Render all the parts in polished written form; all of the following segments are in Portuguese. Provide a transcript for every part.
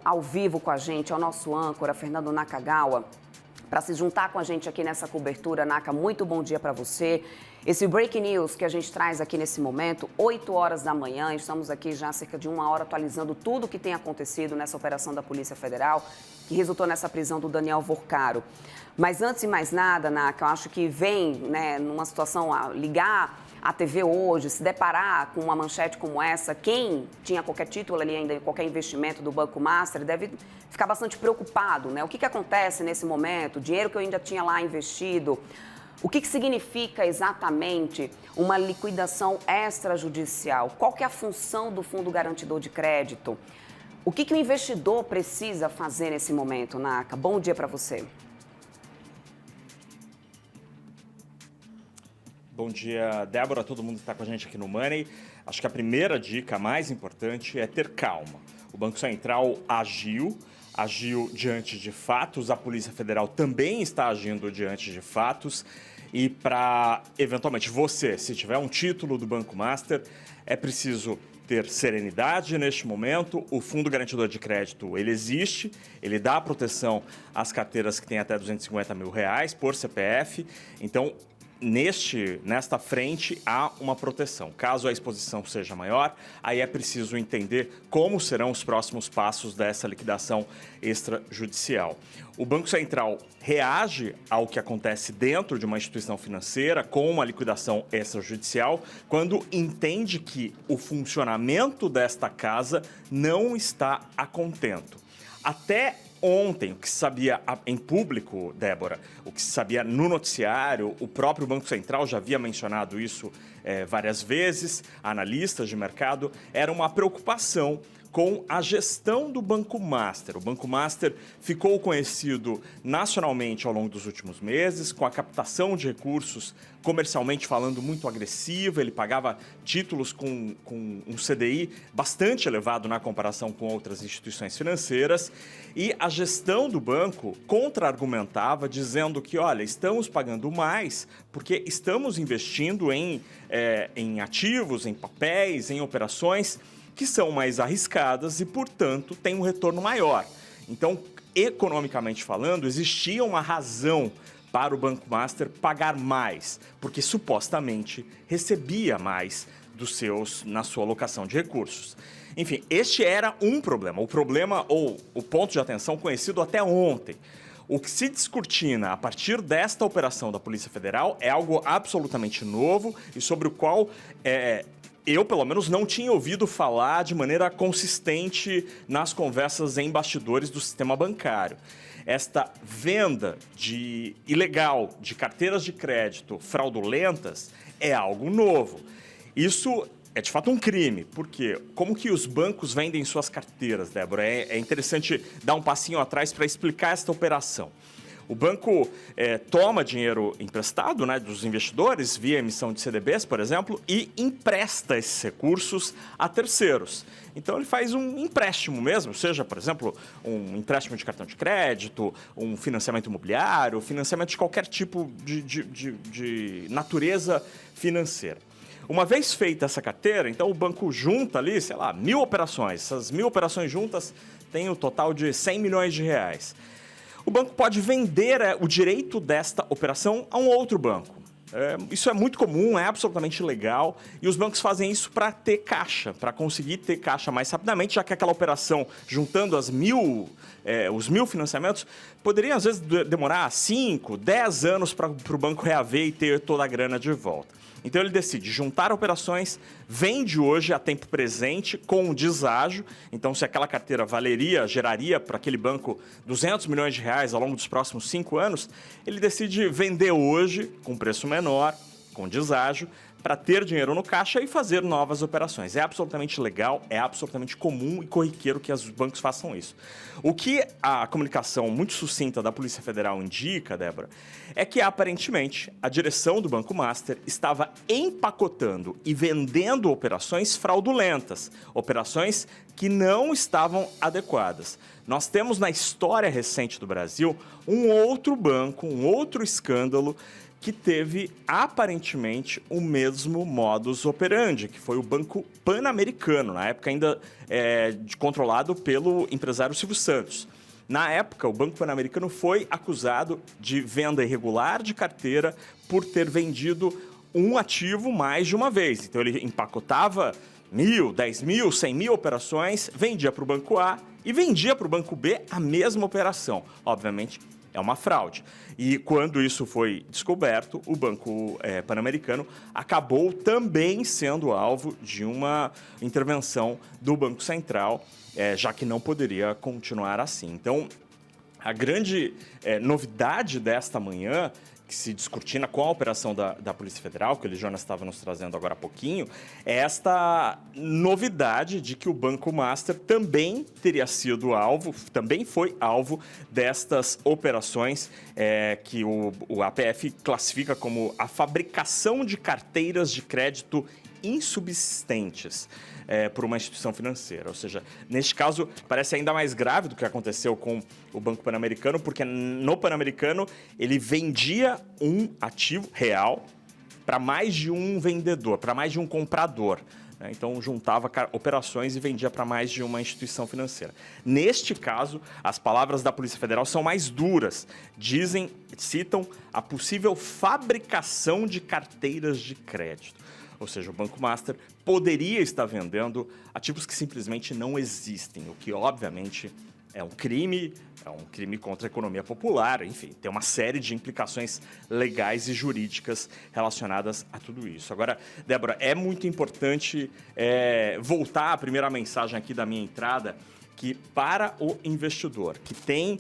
Ao vivo com a gente é o nosso âncora, Fernando Nakagawa, para se juntar com a gente aqui nessa cobertura. Naka, muito bom dia para você. Esse Breaking News que a gente traz aqui nesse momento, 8 horas da manhã, estamos aqui já há cerca de 1 hora atualizando tudo o que tem acontecido nessa operação da Polícia Federal, que resultou nessa prisão do Daniel Vorcaro. Mas antes de mais nada, Naka, eu acho que vem, numa situação a ligar a TV hoje, se deparar com uma manchete como essa, quem tinha qualquer título ali ainda, qualquer investimento do Banco Master, deve ficar bastante preocupado, né? O que acontece nesse momento? O dinheiro que eu ainda tinha lá investido, o que significa exatamente uma liquidação extrajudicial? Qual que é a função do Fundo Garantidor de Crédito? O que o investidor precisa fazer nesse momento, Naka? Bom dia para você. Bom dia, Débora, todo mundo que está com a gente aqui no Money. Acho que a primeira dica, a mais importante, é ter calma. O Banco Central agiu diante de fatos, a Polícia Federal também está agindo diante de fatos. E para, eventualmente, você, se tiver um título do Banco Master, é preciso ter serenidade neste momento. O Fundo Garantidor de Crédito, ele existe, ele dá proteção às carteiras que têm até R$250 mil por CPF. Então, nesta frente há uma proteção. Caso a exposição seja maior, aí é preciso entender como serão os próximos passos dessa liquidação extrajudicial. O Banco Central reage ao que acontece dentro de uma instituição financeira com uma liquidação extrajudicial quando entende que o funcionamento desta casa não está a contento. Até ontem, o que se sabia em público, Débora, o que se sabia no noticiário, o próprio Banco Central já havia mencionado isso várias vezes, analistas de mercado, era uma preocupação com a gestão do Banco Master. O Banco Master ficou conhecido nacionalmente ao longo dos últimos meses, com a captação de recursos comercialmente falando muito agressiva. Ele pagava títulos com um CDI bastante elevado na comparação com outras instituições financeiras. E a gestão do banco contra-argumentava, dizendo que, olha, estamos pagando mais porque estamos investindo em ativos, em papéis, em operações que são mais arriscadas e, portanto, têm um retorno maior. Então, economicamente falando, existia uma razão para o Banco Master pagar mais, porque supostamente recebia mais na sua alocação de recursos. Enfim, este era um problema. O problema, ou o ponto de atenção conhecido até ontem. O que se descortina a partir desta operação da Polícia Federal é algo absolutamente novo e sobre o qual eu, pelo menos, não tinha ouvido falar de maneira consistente nas conversas em bastidores do sistema bancário. Esta venda ilegal de carteiras de crédito fraudulentas é algo novo. Isso é, de fato, um crime. Por quê? Como que os bancos vendem suas carteiras, Débora? É interessante dar um passinho atrás para explicar esta operação. O banco toma dinheiro emprestado, dos investidores, via emissão de CDBs, por exemplo, e empresta esses recursos a terceiros. Então, ele faz um empréstimo mesmo, seja, por exemplo, um empréstimo de cartão de crédito, um financiamento imobiliário, financiamento de qualquer tipo de natureza financeira. Uma vez feita essa carteira, então o banco junta ali, 1.000 operações. Essas 1.000 operações juntas têm um total de R$100 milhões. O banco pode vender o direito desta operação a um outro banco. Isso é muito comum, é absolutamente legal, e os bancos fazem isso para ter caixa, para conseguir ter caixa mais rapidamente, já que aquela operação, juntando os 1.000 financiamentos, poderia às vezes demorar 5, 10 anos para o banco reaver e ter toda a grana de volta. Então ele decide juntar operações, vende hoje a tempo presente com um deságio. Então, se aquela carteira geraria para aquele banco R$200 milhões ao longo dos próximos 5 anos, ele decide vender hoje com preço menor, com deságio, para ter dinheiro no caixa e fazer novas operações. É absolutamente legal, é absolutamente comum e corriqueiro que os bancos façam isso. O que a comunicação muito sucinta da Polícia Federal indica, Débora, é que aparentemente a direção do Banco Master estava empacotando e vendendo operações fraudulentas, operações que não estavam adequadas. Nós temos na história recente do Brasil um outro banco, um outro escândalo que teve aparentemente o mesmo modus operandi, que foi o Banco Pan-Americano, na época ainda controlado pelo empresário Silvio Santos. Na época, o Banco Pan-Americano foi acusado de venda irregular de carteira por ter vendido um ativo mais de uma vez. Então, ele empacotava 1.000, 10.000, 100.000 operações, vendia para o Banco A e vendia para o Banco B a mesma operação. Obviamente, é uma fraude. E quando isso foi descoberto, o Banco Pan-Americano acabou também sendo alvo de uma intervenção do Banco Central, já que não poderia continuar assim. Então, a grande novidade desta manhã, que se descortina com a operação da Polícia Federal, que o Jonas estava nos trazendo agora há pouquinho, é esta novidade de que o Banco Master também teria sido alvo, também foi alvo destas operações que o APF classifica como a fabricação de carteiras de crédito insubsistentes por uma instituição financeira. Ou seja, neste caso, parece ainda mais grave do que aconteceu com o Banco Pan-Americano, porque no Pan-Americano ele vendia um ativo real para mais de um vendedor, para mais de um comprador. Então, juntava operações e vendia para mais de uma instituição financeira. Neste caso, as palavras da Polícia Federal são mais duras. Citam a possível fabricação de carteiras de crédito. Ou seja, o Banco Master poderia estar vendendo ativos que simplesmente não existem, o que, obviamente, é um crime contra a economia popular, enfim, tem uma série de implicações legais e jurídicas relacionadas a tudo isso. Agora, Débora, é muito importante voltar à primeira mensagem aqui da minha entrada, que para o investidor que tem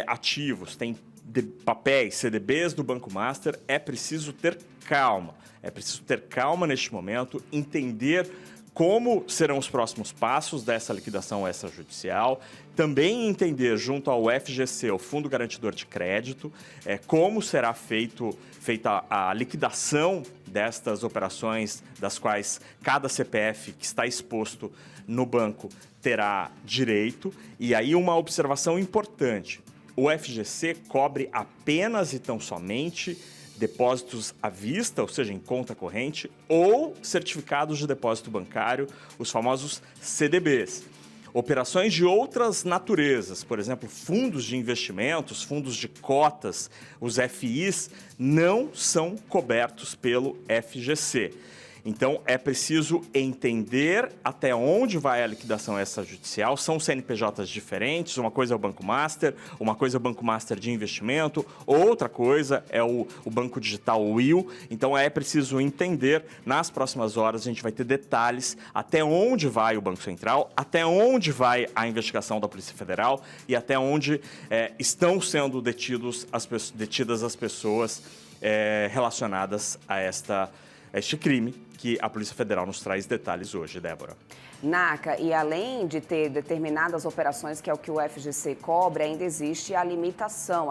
ativos, tem papéis, CDBs do Banco Master, é preciso ter calma. É preciso ter calma neste momento, entender como serão os próximos passos dessa liquidação extrajudicial, também entender junto ao FGC, o Fundo Garantidor de Crédito, como será feita a liquidação destas operações, das quais cada CPF que está exposto no banco terá direito. E aí uma observação importante, o FGC cobre apenas e tão somente depósitos à vista, ou seja, em conta corrente, ou certificados de depósito bancário, os famosos CDBs. Operações de outras naturezas, por exemplo, fundos de investimentos, fundos de cotas, os FIs, não são cobertos pelo FGC. Então, é preciso entender até onde vai a liquidação extrajudicial. São CNPJs diferentes, uma coisa é o Banco Master, uma coisa é o Banco Master de investimento, outra coisa é o Banco Digital Will. Então, é preciso entender. Nas próximas horas, a gente vai ter detalhes até onde vai o Banco Central, até onde vai a investigação da Polícia Federal e até onde estão sendo detidas as pessoas relacionadas a este crime, que a Polícia Federal nos traz detalhes hoje, Débora. Naca, e além de ter determinadas operações, que é o que o FGC cobre, ainda existe a limitação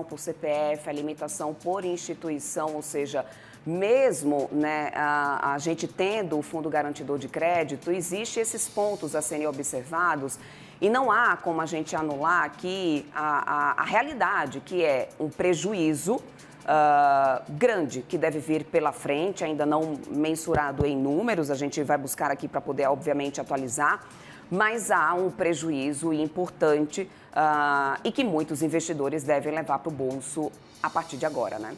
por CPF, a limitação por instituição, ou seja, mesmo a gente tendo o Fundo Garantidor de Crédito, existem esses pontos a serem observados e não há como a gente anular aqui a realidade, que é um prejuízo grande que deve vir pela frente, ainda não mensurado em números, a gente vai buscar aqui para poder, obviamente, atualizar, mas há um prejuízo importante e que muitos investidores devem levar para o bolso a partir de agora, né?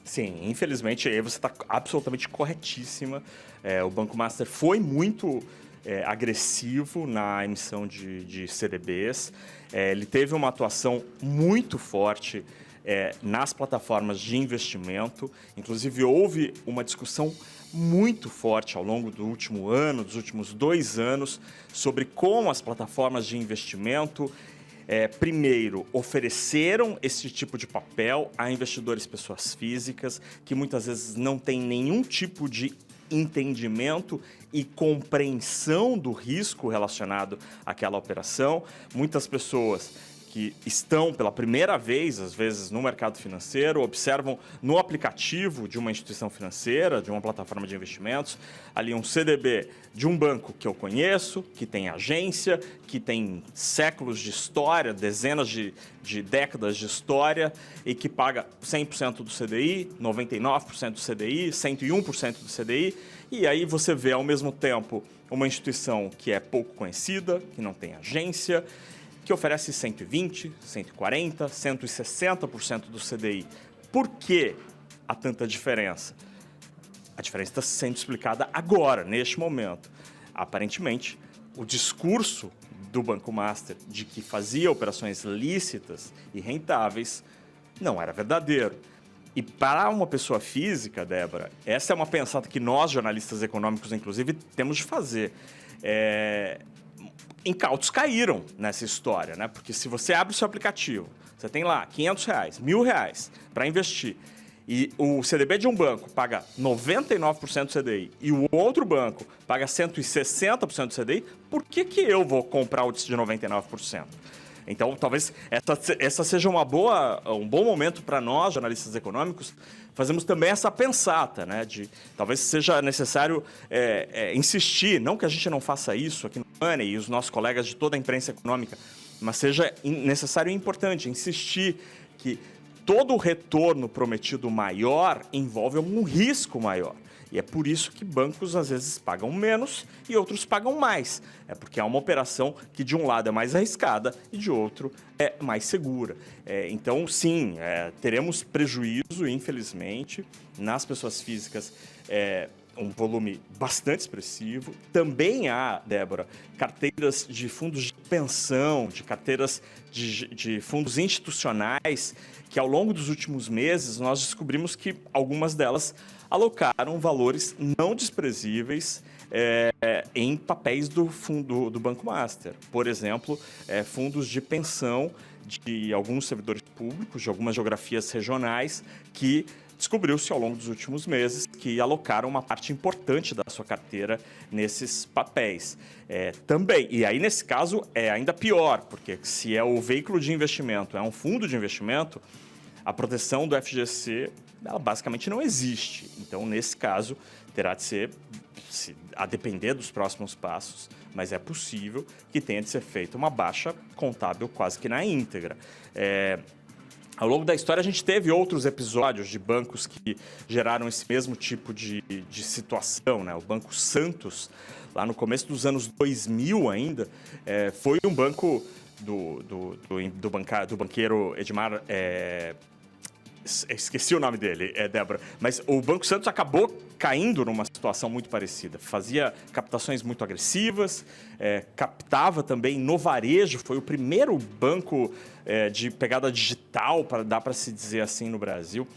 Sim, infelizmente, aí você está absolutamente corretíssima. O Banco Master foi muito agressivo na emissão de CDBs. Ele teve uma atuação muito forte nas plataformas de investimento. Inclusive, houve uma discussão muito forte ao longo do último ano, dos últimos 2 anos, sobre como as plataformas de investimento primeiro, ofereceram esse tipo de papel a investidores pessoas físicas que muitas vezes não têm nenhum tipo de entendimento e compreensão do risco relacionado àquela operação. Muitas pessoas que estão pela primeira vez, às vezes, no mercado financeiro, observam no aplicativo de uma instituição financeira, de uma plataforma de investimentos, ali um CDB de um banco que eu conheço, que tem agência, que tem séculos de história, dezenas de décadas de história e que paga 100% do CDI, 99% do CDI, 101% do CDI. E aí você vê, ao mesmo tempo, uma instituição que é pouco conhecida, que não tem agência, que oferece 120%, 140%, 160% do CDI. Por que há tanta diferença? A diferença está sendo explicada agora, neste momento. Aparentemente, o discurso do Banco Master de que fazia operações lícitas e rentáveis não era verdadeiro. E para uma pessoa física, Débora, essa é uma pensada que nós, jornalistas econômicos, inclusive, temos de fazer. Incautos caíram nessa história, né? Porque se você abre o seu aplicativo, você tem lá R$500, R$1.000 para investir, e o CDB de um banco paga 99% do CDI e o outro banco paga 160% do CDI, por que eu vou comprar o de 99%? Então, talvez essa seja um bom momento para nós, jornalistas econômicos, fazermos também essa pensata, né? Talvez seja necessário insistir, não que a gente não faça isso aqui no Money e os nossos colegas de toda a imprensa econômica, mas seja necessário e importante insistir que todo o retorno prometido maior envolve um risco maior. E é por isso que bancos, às vezes, pagam menos e outros pagam mais. É porque é uma operação que, de um lado, é mais arriscada e, de outro, é mais segura. Então, sim, teremos prejuízo, infelizmente, nas pessoas físicas, um volume bastante expressivo. Também há, Débora, carteiras de fundos de pensão, de carteiras de fundos institucionais, que ao longo dos últimos meses nós descobrimos que algumas delas alocaram valores não desprezíveis em papéis do fundo do Banco Master. Por exemplo, fundos de pensão de alguns servidores públicos, de algumas geografias regionais, que descobriu-se ao longo dos últimos meses que alocaram uma parte importante da sua carteira nesses papéis. Também, e aí nesse caso é ainda pior, porque se é o veículo de investimento, é um fundo de investimento, a proteção do FGC ela basicamente não existe. Então, nesse caso, terá de ser, a depender dos próximos passos, mas é possível que tenha de ser feita uma baixa contábil quase que na íntegra. Ao longo da história, a gente teve outros episódios de bancos que geraram esse mesmo tipo de situação, né? O Banco Santos, lá no começo dos anos 2000 ainda, foi um banco do banqueiro Edmar... Esqueci o nome dele, Débora. Mas o Banco Santos acabou caindo numa situação muito parecida. Fazia captações muito agressivas, captava também no varejo. Foi o primeiro banco de pegada digital, dá para se dizer assim, no Brasil.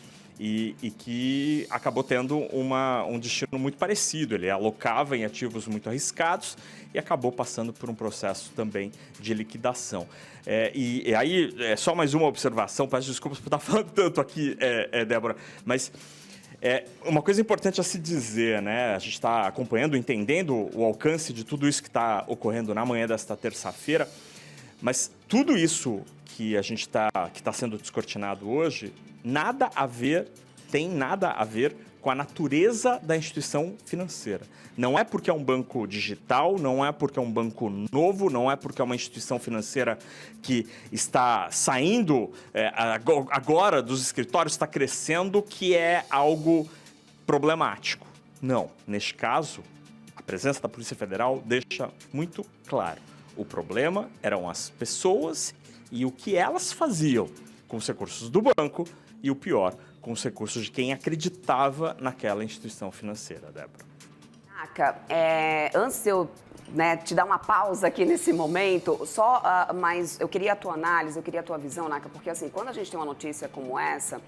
E que acabou tendo um destino muito parecido. Ele alocava em ativos muito arriscados e acabou passando por um processo também de liquidação. E aí, só mais uma observação, peço desculpas por estar falando tanto aqui, Débora, mas uma coisa importante a se dizer, né? A gente está acompanhando, entendendo o alcance de tudo isso que está ocorrendo na manhã desta terça-feira, mas tudo isso que está sendo descortinado hoje, tem nada a ver com a natureza da instituição financeira. Não é porque é um banco digital, não é porque é um banco novo, não é porque é uma instituição financeira que está saindo agora dos escritórios, está crescendo, que é algo problemático. Não. Neste caso, a presença da Polícia Federal deixa muito claro. O problema eram as pessoas e o que elas faziam com os recursos do banco e, o pior, com os recursos de quem acreditava naquela instituição financeira, Débora. Antes de eu te dar uma pausa aqui nesse momento, mas eu queria a tua análise, eu queria a tua visão, Naka, porque assim, quando a gente tem uma notícia como essa,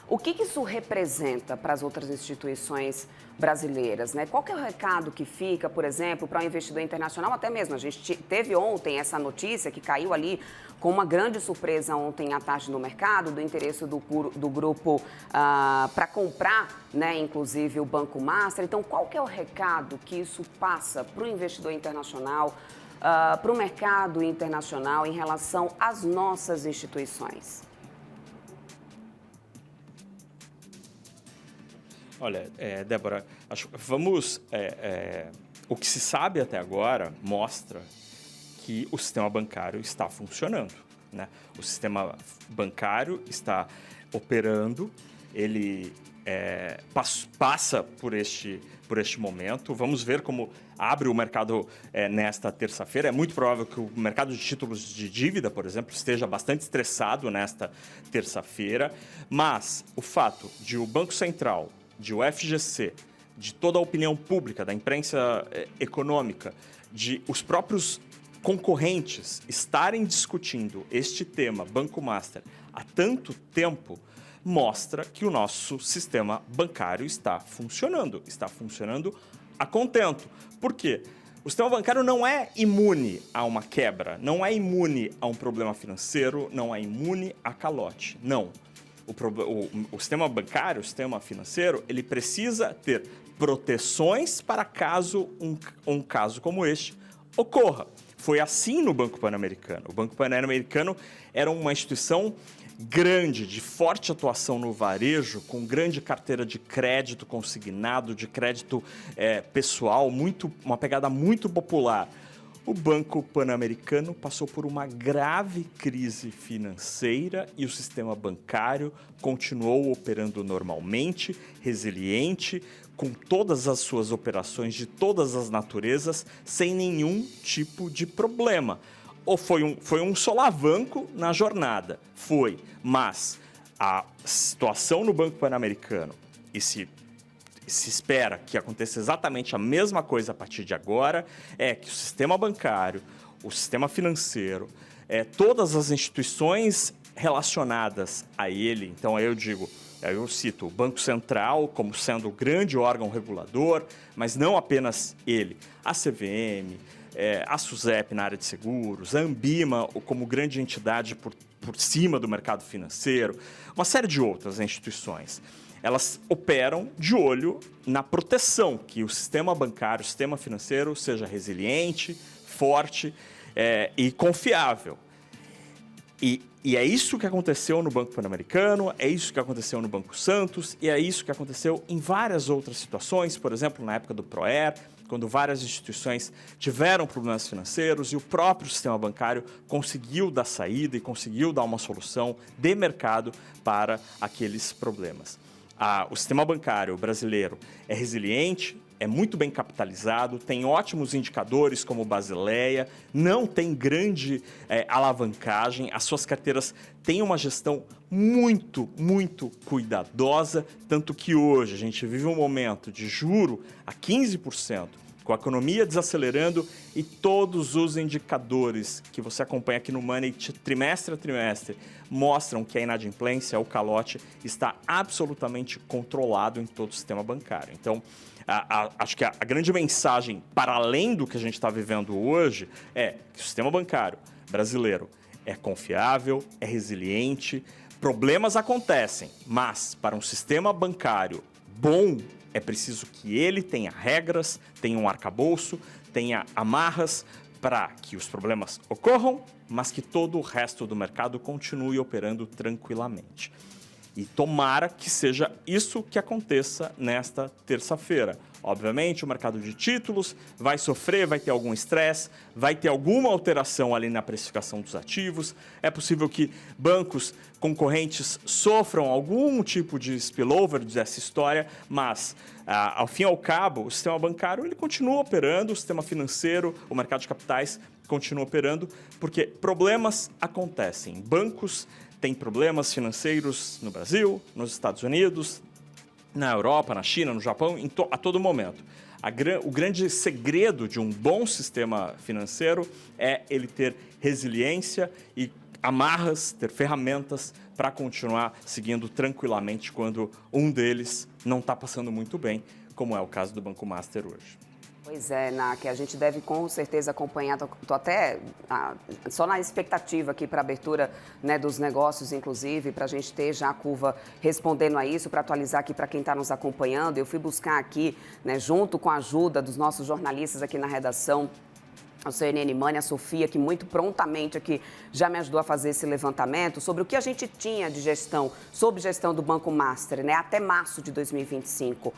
o que isso representa para as outras instituições brasileiras, né? Qual que é o recado que fica, por exemplo, para o investidor internacional? Até mesmo, a gente teve ontem essa notícia que caiu ali com uma grande surpresa ontem à tarde no mercado, do interesse do grupo para comprar, né, inclusive o Banco Master. Então, qual que é o recado que isso passa para o investidor internacional para o mercado internacional em relação às nossas instituições? Olha, Débora, o que se sabe até agora mostra que o sistema bancário está funcionando, né? O sistema bancário está operando, ele passa por este momento. Vamos ver como abre o mercado nesta terça-feira. É muito provável que o mercado de títulos de dívida, por exemplo, esteja bastante estressado nesta terça-feira, mas o fato de o Banco Central, de o FGC, de toda a opinião pública, da imprensa econômica, de os próprios concorrentes estarem discutindo este tema, Banco Master, há tanto tempo, mostra que o nosso sistema bancário está funcionando a contento. Por quê? O sistema bancário não é imune a uma quebra, não é imune a um problema financeiro, não é imune a calote, não. O sistema bancário, o sistema financeiro, ele precisa ter proteções para caso um caso como este ocorra. Foi assim no Banco Pan-Americano. O Banco Pan-Americano era uma instituição grande, de forte atuação no varejo, com grande carteira de crédito consignado, de crédito pessoal, uma pegada muito popular. O Banco Pan-Americano passou por uma grave crise financeira e o sistema bancário continuou operando normalmente, resiliente, com todas as suas operações de todas as naturezas, sem nenhum tipo de problema. Ou foi um solavanco na jornada? Foi, mas a situação no Banco Pan-Americano, e se espera que aconteça exatamente a mesma coisa a partir de agora, é que o sistema bancário, o sistema financeiro, todas as instituições relacionadas a ele, então eu cito o Banco Central como sendo o grande órgão regulador, mas não apenas ele, a CVM, a SUSEP na área de seguros, a Ambima como grande entidade por cima do mercado financeiro, uma série de outras instituições. Elas operam de olho na proteção, que o sistema bancário, o sistema financeiro seja resiliente, forte e confiável. E é isso que aconteceu no Banco Pan-Americano, é isso que aconteceu no Banco Santos e é isso que aconteceu em várias outras situações, por exemplo, na época do PROER, quando várias instituições tiveram problemas financeiros e o próprio sistema bancário conseguiu dar saída e conseguiu dar uma solução de mercado para aqueles problemas. O sistema bancário brasileiro é resiliente, é muito bem capitalizado, tem ótimos indicadores como Basileia, não tem grande alavancagem, as suas carteiras têm uma gestão muito, muito cuidadosa, tanto que hoje a gente vive um momento de juro a 15%, com a economia desacelerando e todos os indicadores que você acompanha aqui no Money trimestre a trimestre mostram que a inadimplência, o calote, está absolutamente controlado em todo o sistema bancário. Então, acho que a grande mensagem, para além do que a gente está vivendo hoje, é que o sistema bancário brasileiro é confiável, é resiliente, problemas acontecem, mas para um sistema bancário bom, é preciso que ele tenha regras, tenha um arcabouço, tenha amarras para que os problemas ocorram, mas que todo o resto do mercado continue operando tranquilamente. E tomara que seja isso que aconteça nesta terça-feira. Obviamente, o mercado de títulos vai sofrer, vai ter algum estresse, vai ter alguma alteração ali na precificação dos ativos. É possível que bancos concorrentes sofram algum tipo de spillover dessa história, mas, ao fim e ao cabo, o sistema bancário ele continua operando, o sistema financeiro, o mercado de capitais continua operando, porque problemas acontecem. Bancos têm problemas financeiros no Brasil, nos Estados Unidos, na Europa, na China, no Japão, a todo momento. O grande segredo de um bom sistema financeiro é ele ter resiliência e amarras, ter ferramentas para continuar seguindo tranquilamente quando um deles não está passando muito bem, como é o caso do Banco Master hoje. Pois é, que a gente deve com certeza acompanhar, estou até só na expectativa aqui para a abertura, né, dos negócios, inclusive, para a gente ter já a curva respondendo a isso, para atualizar aqui para quem está nos acompanhando. Eu fui buscar aqui, né, junto com a ajuda dos nossos jornalistas aqui na redação, ao CNN Money, a Sofia, que muito prontamente aqui já me ajudou a fazer esse levantamento sobre o que a gente tinha de gestão, sob gestão do Banco Master, né, até março de 2025.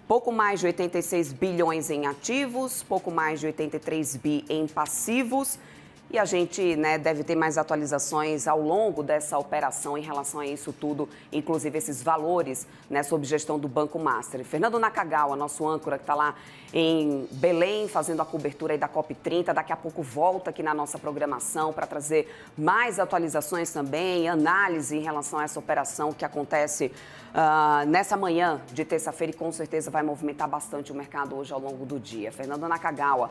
Pouco mais de 86 bilhões em ativos, pouco mais de 83 bi em passivos. E a gente, né, deve ter mais atualizações ao longo dessa operação em relação a isso tudo, inclusive esses valores, né, sob gestão do Banco Master. Fernando Nakagawa, nosso âncora, que está lá em Belém, fazendo a cobertura aí da COP30, daqui a pouco volta aqui na nossa programação para trazer mais atualizações também, análise em relação a essa operação que acontece nessa manhã de terça-feira e com certeza vai movimentar bastante o mercado hoje ao longo do dia. Fernando Nakagawa.